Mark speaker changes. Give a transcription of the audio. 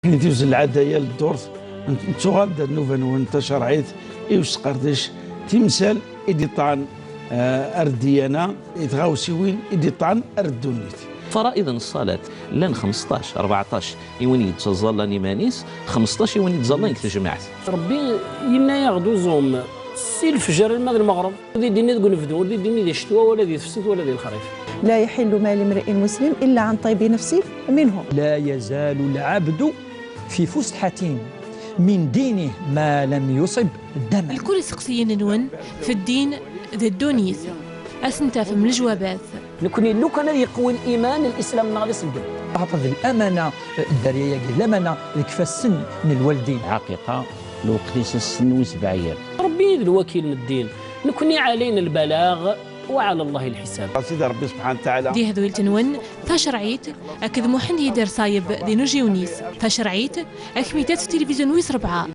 Speaker 1: كي تيوز العدايا للدورت نتوغال النوفا وانت شرعيت إيوش قردش تمثال إدي طعن أرديانا يتغاوسي وين إدي طعن أردونيت.
Speaker 2: فرائض الصلاة لان 15 14 يوني يتظل نيمانيس 15 يوني يتظل جماعة
Speaker 3: ربي ينا يغدو زوم سي الفجر المغرب ودي ديني تقول نفدو ودي ديني دي الشتوى ولا دي الفسد ولا دي الخريف.
Speaker 4: لا يحل مال امرئ مسلم إلا عن طيب نفسه منهم.
Speaker 5: لا يزال العبد في فسحة من دينه ما لم يصب دما.
Speaker 6: الكل سقسيين نون في الدين ذا الدونيث أسنتاف من الجوابات
Speaker 3: نكوني لو كان يقوي الإيمان الإسلام ناقص القلب.
Speaker 5: أعطى الأمانة الدرية الأمانة يكفى السن من الوالدين.
Speaker 7: حقيقة لو قيس السن وسبعير
Speaker 3: ربي الوكيل من الدين نكوني علينا البلاغ وعلى الله الحساب.
Speaker 1: سيدي ربي سبحانه وتعالى
Speaker 6: دي هذو التنون تشرعيت أكذ محن يدير صايب دي نجيونيس تشرعيت أكميتات التلفزيون ويس 4.